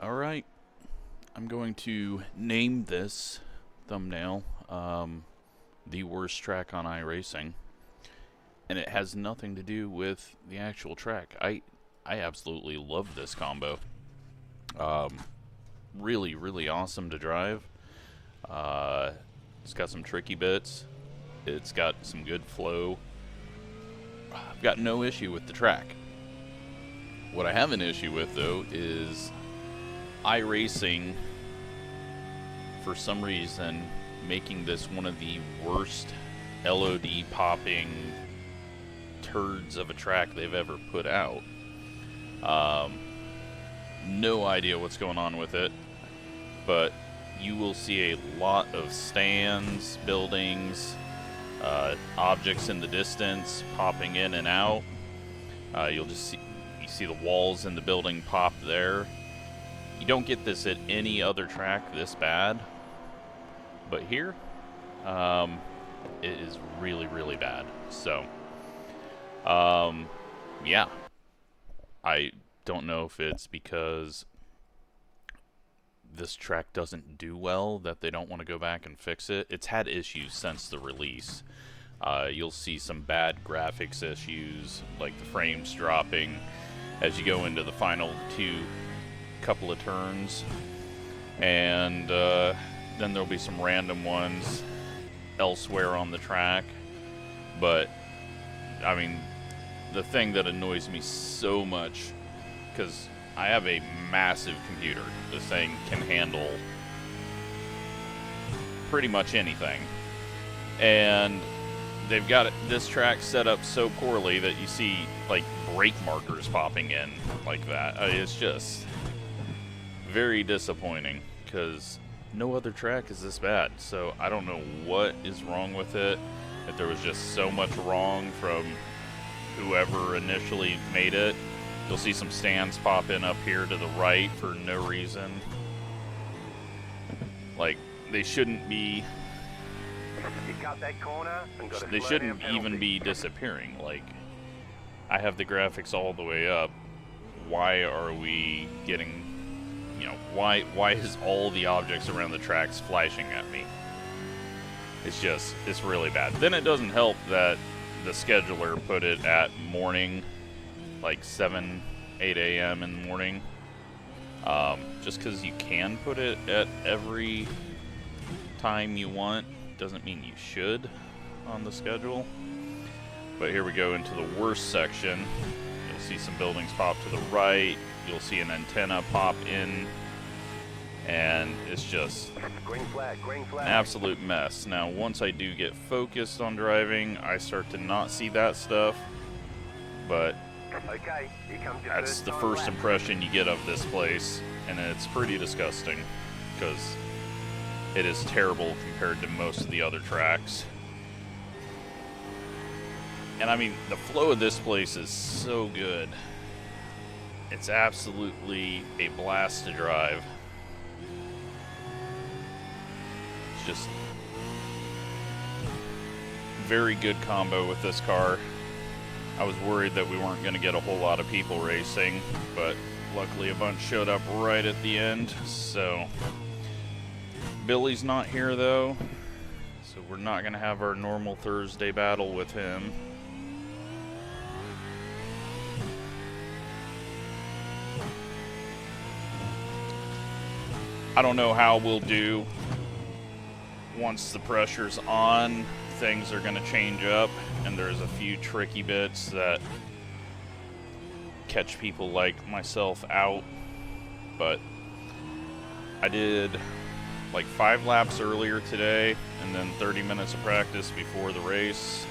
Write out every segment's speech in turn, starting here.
Alright, I'm going to name this thumbnail the worst track on iRacing, and it has nothing to do with the actual track. I absolutely love this combo. Really, really awesome to drive. It's got some tricky bits. It's got some good flow. I've got no issue with the track. What I have an issue with, though, is iRacing, for some reason, making this one of the worst LOD popping turds of a track they've ever put out. No idea what's going on with it, but you will see a lot of stands, buildings, objects in the distance popping in and out. You'll just see the walls in the building pop there. You don't get this at any other track this bad, but here, it is really, really bad. So, yeah, I don't know if it's because this track doesn't do well that they don't want to go back and fix it. It's had issues since the release. You'll see some bad graphics issues, like the frames dropping as you go into the final couple of turns, and then there'll be some random ones elsewhere on the track. But I mean, the thing that annoys me so much, because I have a massive computer, this thing can handle pretty much anything, and they've got this track set up so poorly that you see like brake markers popping in like that. It's just very disappointing, because no other track is this bad. So I don't know what is wrong with it, if there was just so much wrong from whoever initially made it. You'll see some stands pop in up here to the right for no reason. Like, they shouldn't be, they shouldn't even be disappearing. Like, I have the graphics all the way up. Why are we getting, you know, why is all the objects around the tracks flashing at me? It's really bad. Then it doesn't help that the scheduler put it at morning, like 7, 8 a.m. in the morning. Just because you can put it at every time you want doesn't mean you should on the schedule. But here we go into the worst section. You'll see some buildings pop to the right. You'll see an antenna pop in, and it's just green flag. an absolute mess. Now, once I do get focused on driving, I start to not see that stuff, but Okay, here comes your that's the first impression you get of this place, and it's pretty disgusting, because it is terrible compared to most of the other tracks. And I mean, the flow of this place is so good. It's absolutely a blast to drive. It's just very good combo with this car. I was worried that we weren't going to get a whole lot of people racing, but luckily a bunch showed up right at the end. So Billy's not here though, so we're not going to have our normal Thursday battle with him. I don't know how we'll do once the pressure's on. Things are going to change up, and there's a few tricky bits that catch people like myself out. But I did like 5 laps earlier today, and then 30 minutes of practice before the race,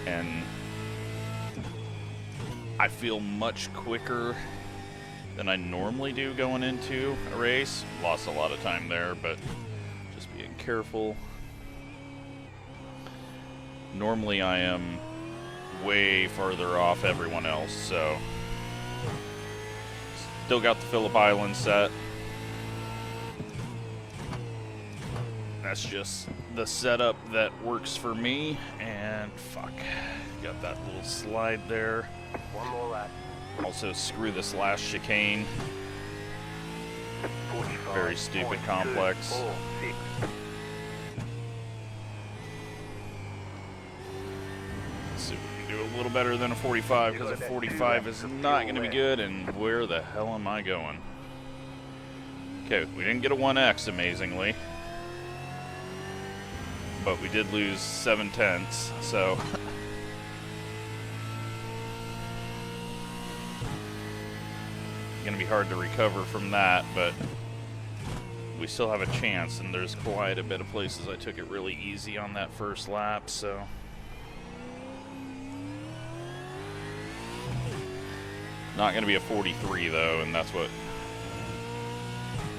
and I feel much quicker than I normally do going into a race. Lost a lot of time there, but just being careful. Normally I am way farther off everyone else, so still got the Phillip Island set. That's just the setup that works for me, and fuck, got that little slide there. One more lap. Also, screw this last chicane. 45. Very stupid complex. 46. Let's see if we can do a little better than a 45, because a 45 is not going to be good, and where the hell am I going? Okay, we didn't get a 1X, amazingly. But we did lose 7/10, so... Gonna be hard to recover from that, but we still have a chance, and there's quite a bit of places I took it really easy on that first lap, so... Not gonna be a 43 though, and that's what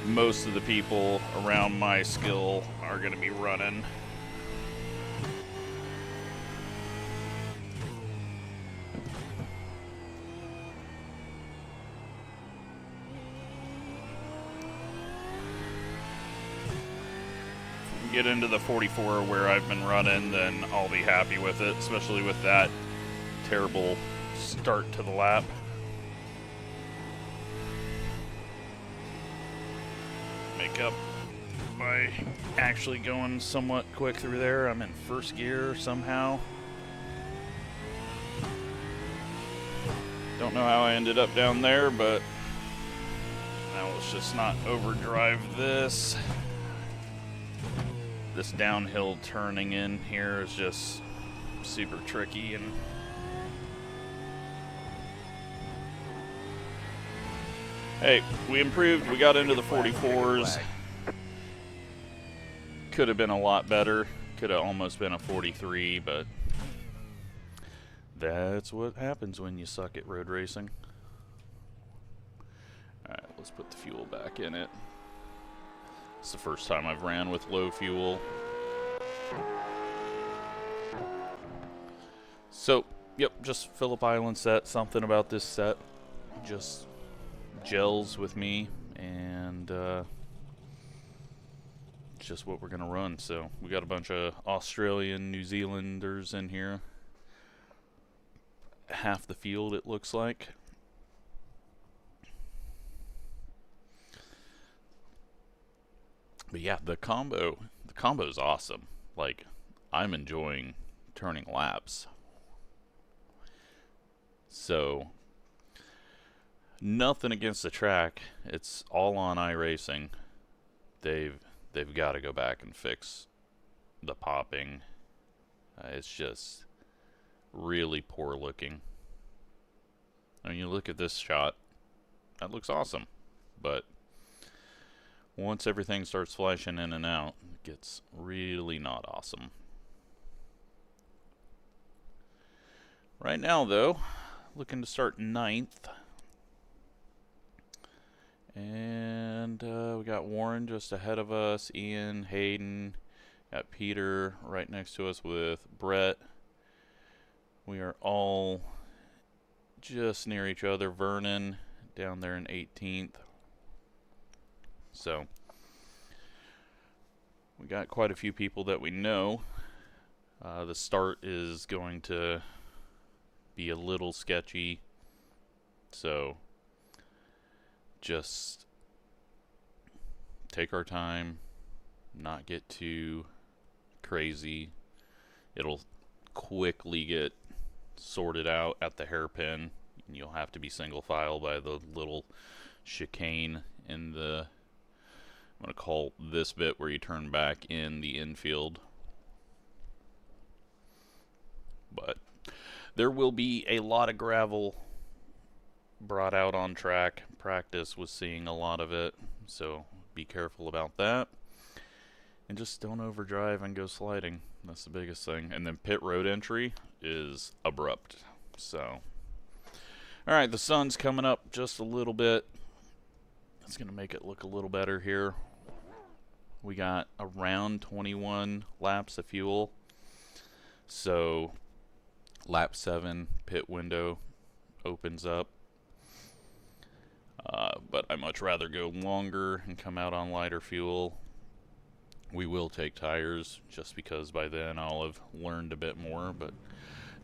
most of the people around my skill are gonna be running. Get into the 44 where I've been running, then I'll be happy with it, especially with that terrible start to the lap. Make up by actually going somewhat quick through there. I'm in first gear somehow. Don't know how I ended up down there, but now let's just not overdrive this. This downhill turning in here is just super tricky, and hey, we improved. We got into the 44s. Could have been a lot better. Could have almost been a 43, but that's what happens when you suck at road racing. Alright, let's put the fuel back in it. It's the first time I've ran with low fuel. So, yep, just Phillip Island set. Something about this set just gels with me, and just what we're going to run. So, we got a bunch of Australian, New Zealanders in here. Half the field, it looks like. But yeah, the combo's awesome. Like, I'm enjoying turning laps. So, nothing against the track. It's all on iRacing. They've got to go back and fix the popping. It's just really poor looking. I mean, you look at this shot, that looks awesome, but once everything starts flashing in and out, it gets really not awesome. Right now, though, looking to start 9th. And we got Warren just ahead of us, Ian, Hayden, got Peter right next to us with Brett. We are all just near each other. Vernon down there in 18th. So, we got quite a few people that we know. The start is going to be a little sketchy, so just take our time, not get too crazy. It'll quickly get sorted out at the hairpin, and you'll have to be single file by the little chicane in the, I'm going to call this bit where you turn back in the infield. But there will be a lot of gravel brought out on track. Practice was seeing a lot of it, so be careful about that. And just don't overdrive and go sliding. That's the biggest thing. And then pit road entry is abrupt. So, alright, the sun's coming up just a little bit. It's going to make it look a little better here. We got around 21 laps of fuel. So, lap 7, pit window opens up. But I much rather go longer and come out on lighter fuel. We will take tires just because by then I'll have learned a bit more. But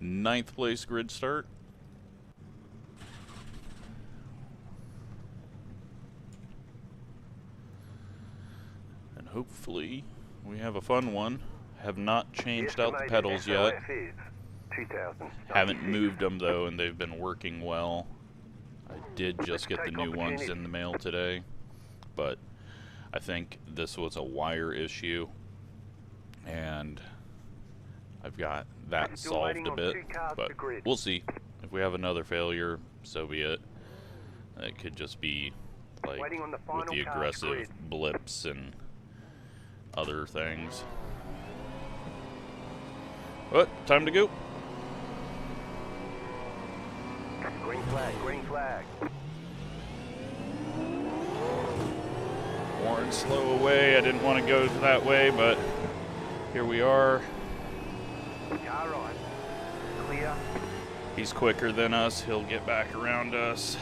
9th place grid start. hopefully we have a fun one. Have not changed out the Estimated pedals yet. SOF is 2,000. Haven't moved them though, and they've been working well. I did just get the new ones in the mail today, but I think this was a wire issue, and I've got that solved a bit, but we'll see. If we have another failure, so be it. It could just be like with the aggressive blips and other things. But time to go. Green flag, green flag. Warren, slow away. I didn't want to go that way, but here we are. Car right. Clear. He's quicker than us. He'll get back around us.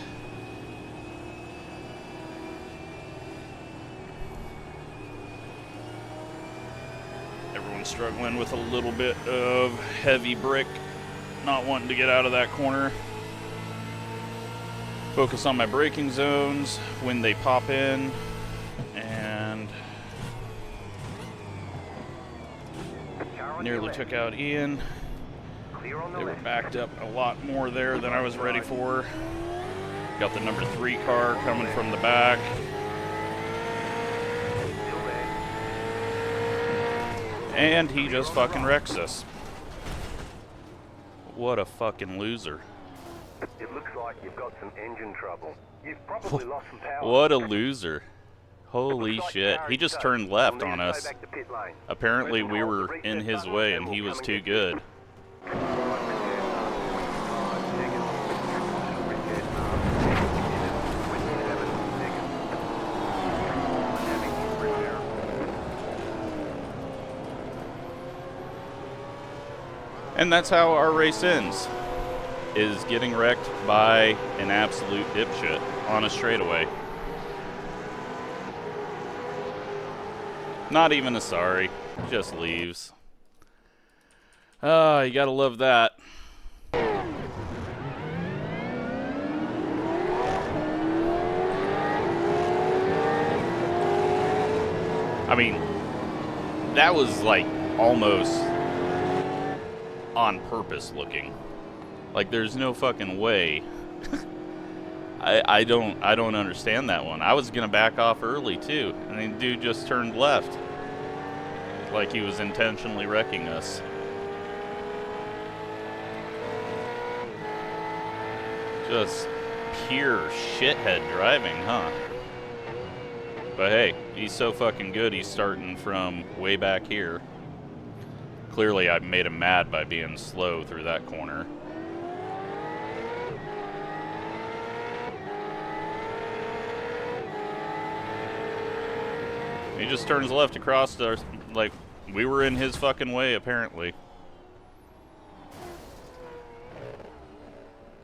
Everyone's struggling with a little bit of heavy brick, not wanting to get out of that corner. Focus on my braking zones when they pop in, and nearly took out Ian. They were backed up a lot more there than I was ready for. Got the number 3 car coming from the back. And he just fucking wrecks us. What a fucking loser. It looks like you've got some engine trouble. You've probably lost some power. What a loser. Holy shit. He just turned left on us. Apparently we were in his way and he was too good. And that's how our race ends, is getting wrecked by an absolute dipshit on a straightaway. Not even a sorry, just leaves. Ah, you gotta love that. I mean, that was like almost on purpose looking. Like there's no fucking way. I don't understand that one. I was gonna back off early too, and the dude just turned left. Like he was intentionally wrecking us. Just pure shithead driving, huh? But hey, he's so fucking good, he's starting from way back here. Clearly I made him mad by being slow through that corner. He just turns left across our, like, we were in his fucking way, apparently.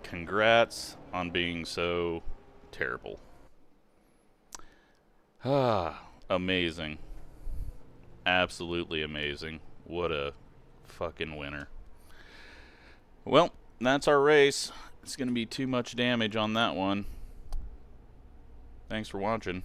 Congrats on being so terrible. Ah, amazing. Absolutely amazing. What a fucking winner. Well, that's our race. It's going to be too much damage on that one. Thanks for watching.